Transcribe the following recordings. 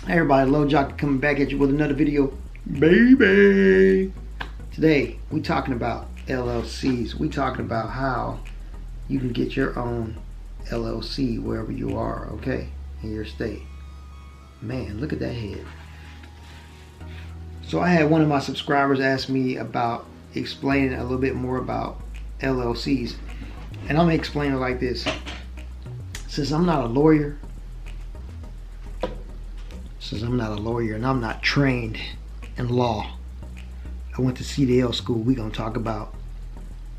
Hey everybody, Low Jockey coming back at you with another video, baby. Today we talking about LLCs. We talking about how you can get your own LLC wherever you are, okay, in your state. Man, look at that head. So I had one of my subscribers ask me about explaining a little bit more about LLCs, and I'm gonna explain it like this. Since I'm not a lawyer and I'm not trained in law, I went to CDL school. We're going to talk about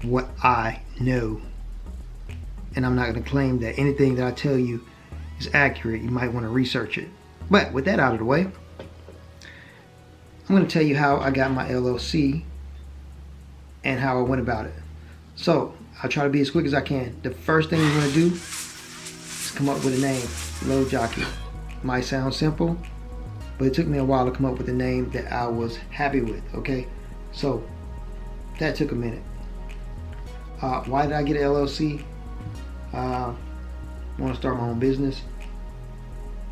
what I know. And I'm not going to claim that anything that I tell you is accurate. You might want to research it. But with that out of the way, I'm going to tell you how I got my LLC and how I went about it. So I'll try to be as quick as I can. The first thing you're going to do is come up with a name. Low Jockey. Might sound simple, but it took me a while to come up with a name that I was happy with, okay? So that took a minute. Why did I get an LLC? I want to start my own business.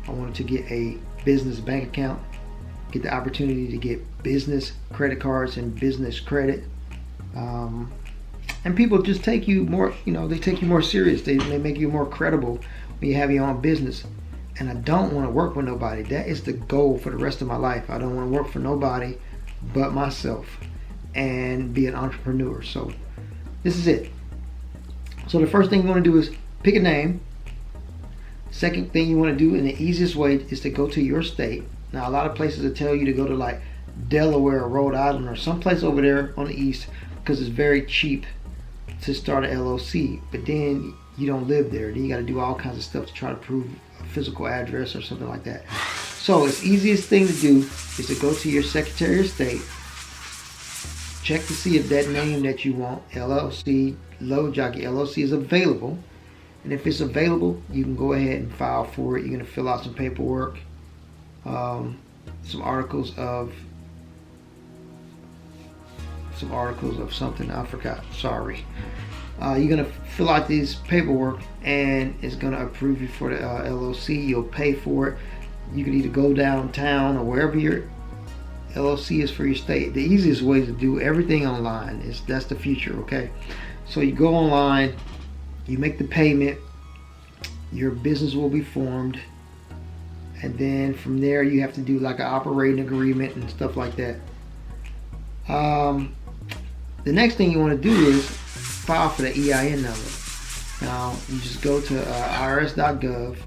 I wanted to get a business bank account, get the opportunity to get business credit cards and business credit. And people just take you more, they take you more serious. They make you more credible when you have your own business. And I don't want to work with nobody. That is the goal for the rest of my life. I don't want to work for nobody but myself and be an entrepreneur. So this is it. So the first thing you want to do is pick a name. Second thing you want to do, and the easiest way, is to go to your state. Now a lot of places will tell you to go to like Delaware or Rhode Island or someplace over there on the east, because it's very cheap to start an LLC. But then you don't live there. Then you got to do all kinds of stuff to try to prove physical address or something like that. So the easiest thing to do is to go to your Secretary of State, check to see if that name that you want, LLC, Low Jockey LLC, is available. And if it's available, you can go ahead and file for it. You're going to fill out some paperwork, some articles of something I forgot, sorry. You're going to fill out these paperwork and it's going to approve you for the LLC. You'll pay for it. You can either go downtown or wherever your LLC is for your state. The easiest way to do everything online that's the future, okay? So you go online, you make the payment, your business will be formed, and then from there you have to do like an operating agreement and stuff like that. The next thing you want to do is file for the EIN number. Now you just go to irs.gov.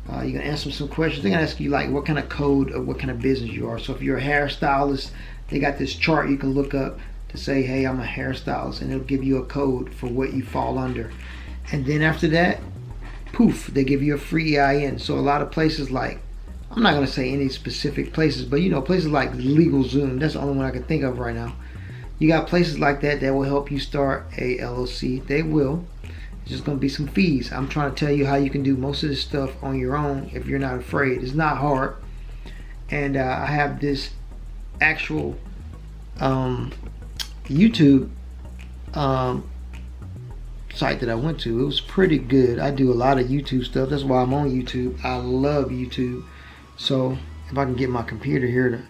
You're gonna answer some questions. They're gonna ask you like what kind of code or what kind of business you are. So if you're a hairstylist, they got this chart you can look up to say, hey, I'm a hairstylist, and it'll give you a code for what you fall under. And then after that, poof, they give you a free EIN. So a lot of places, like, I'm not gonna say any specific places, but places like LegalZoom, that's the only one I can think of right now. You got places like that will help you start a LLC. They will. It's just going to be some fees. I'm trying to tell you how you can do most of this stuff on your own if you're not afraid. It's not hard. And I have this actual YouTube site that I went to. It was pretty good. I do a lot of YouTube stuff. That's why I'm on YouTube. I love YouTube. So if I can get my computer here to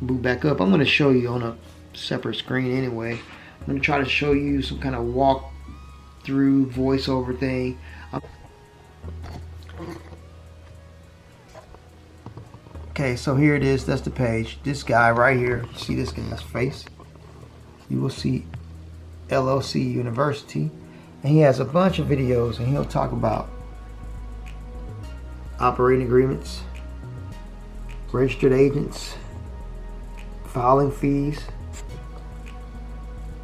boot back up, I'm going to show you on a separate screen anyway. I'm going to try to show you some kind of walk through voiceover thing. Okay, so here it is. That's the page. This guy right here, see this guy's face? You will see LLC University, and he has a bunch of videos, and he'll talk about operating agreements, registered agents, filing fees,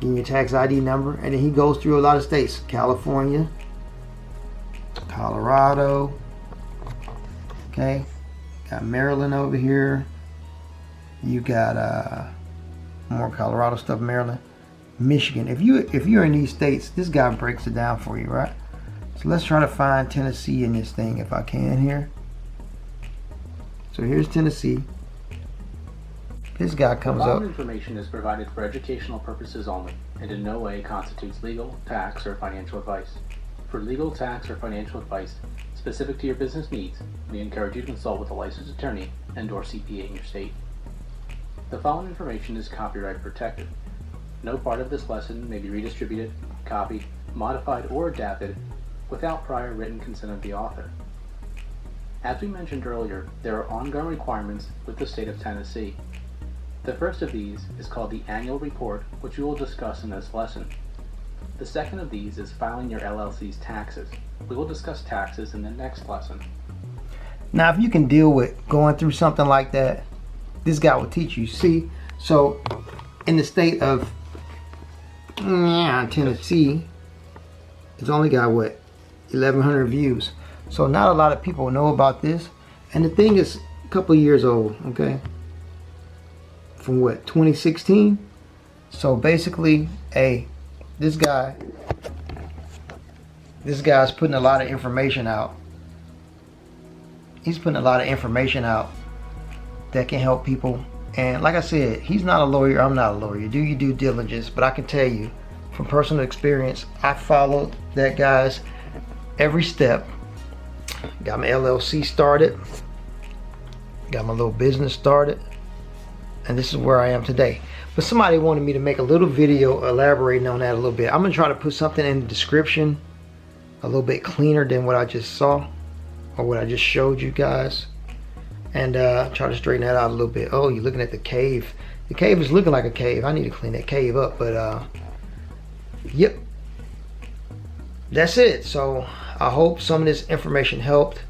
getting your tax ID number, and then he goes through a lot of states: California, Colorado, okay, got Maryland over here, you got more Colorado stuff, Maryland, Michigan. If you're in these states, this guy breaks it down for you, right? So let's try to find Tennessee in this thing if I can here. So here's Tennessee. This guy comes up. Information is provided for educational purposes only and in no way constitutes legal, tax, or financial advice. For legal, tax, or financial advice, Specific to your business needs, we encourage you to consult with a licensed attorney and/or CPA in your state. The following information is copyright protected. No part of this lesson may be redistributed, copied, modified, or adapted without prior written consent of the author. As we mentioned earlier, there are ongoing requirements with the state of Tennessee. The first of these is called the annual report, which we will discuss in this lesson. The second of these is filing your LLC's taxes. We will discuss taxes in the next lesson. Now, if you can deal with going through something like that, this guy will teach you. See, so in the state of Tennessee, it's only got what, 1,100 views. So not a lot of people know about this. And the thing is a couple of years old, okay? From what, 2016? So basically, this guy's putting a lot of information out. He's putting a lot of information out that can help people. And like I said, he's not a lawyer, I'm not a lawyer. Do your due diligence, but I can tell you from personal experience, I followed that guy's every step. Got my LLC started, got my little business started, and this is where I am today. But somebody wanted me to make a little video elaborating on that a little bit. I'm gonna try to put something in the description a little bit cleaner than what I just saw or what I just showed you guys, and try to straighten that out a little bit. Oh, you're looking at the cave. The cave is looking like a cave. I need to clean that cave up, but yep, that's it. So I hope some of this information helped.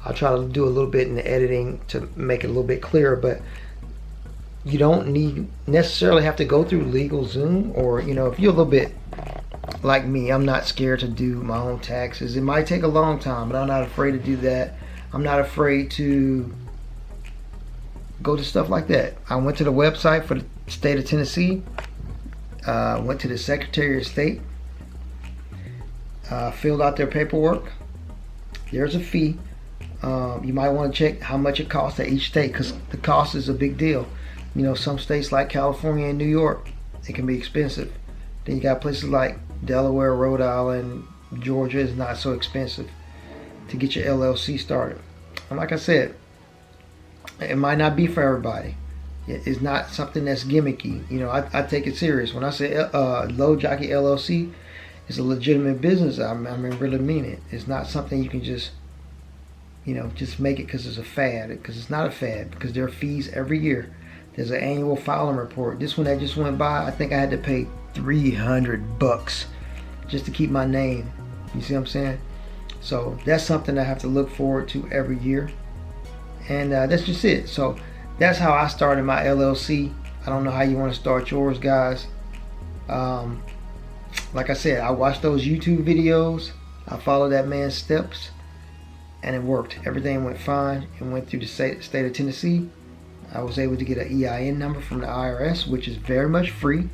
I'll try to do a little bit in the editing to make it a little bit clearer, but you don't necessarily have to go through LegalZoom, or if you're a little bit like me, I'm not scared to do my own taxes. It might take a long time, but I'm not afraid to do that. I'm not afraid to go to stuff like that. I went to the website for the state of Tennessee, went to the Secretary of State, filled out their paperwork. There's a fee. You might want to check how much it costs at each state, because the cost is a big deal. Some states like California and New York, it can be expensive. Then you got places like Delaware, Rhode Island, Georgia is not so expensive to get your LLC started. And like I said, it might not be for everybody. It's not something that's gimmicky. I take it serious. When I say Jockey LLC is a legitimate business, I really mean it. It's not something you can just make it because it's a fad. Because it's not a fad, because there are fees every year. There's an annual filing report. This one that just went by, I think I had to pay $300 just to keep my name. You see what I'm saying? So that's something I have to look forward to every year. And that's just it. So that's how I started my LLC. I don't know how you want to start yours, guys. Like I said, I watched those YouTube videos. I followed that man's steps, and it worked. Everything went fine. It went through the state of Tennessee. I was able to get an EIN number from the IRS, which is very much free.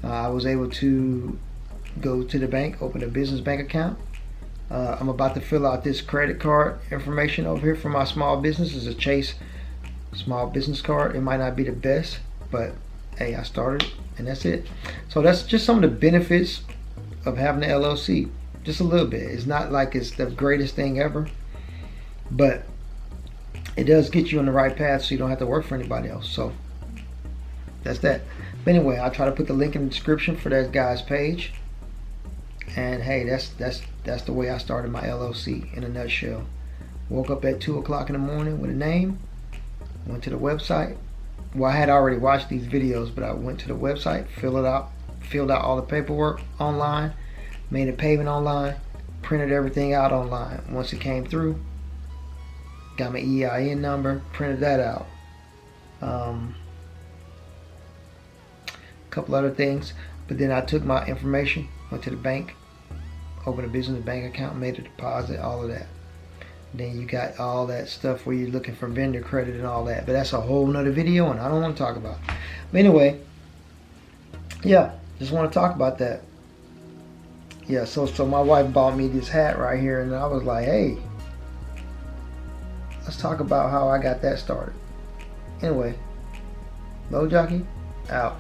I was able to go to the bank, open a business bank account. I'm about to fill out this credit card information over here for my small business. It's a Chase small business card. It might not be the best, but hey, I started, and that's it. So that's just some of the benefits of having an LLC. Just a little bit. It's not like it's the greatest thing ever, but it does get you on the right path, so you don't have to work for anybody else. So that's that. But anyway, I'll try to put the link in the description for that guy's page. And hey, that's the way I started my LLC in a nutshell. Woke up at 2 o'clock in the morning with a name, went to the website. Well, I had already watched these videos, but I went to the website, filled out all the paperwork online, made a payment online, printed everything out online. Once it came through, got my EIN number, printed that out. A couple other things, but then I took my information, went to the bank, opened a business bank account, made a deposit, all of that. Then you got all that stuff where you're looking for vendor credit and all that, but that's a whole nother video, and I don't want to talk about it. But anyway, yeah, just want to talk about that. Yeah, so my wife bought me this hat right here, and I was like, hey, let's talk about how I got that started. Anyway, Jockey out.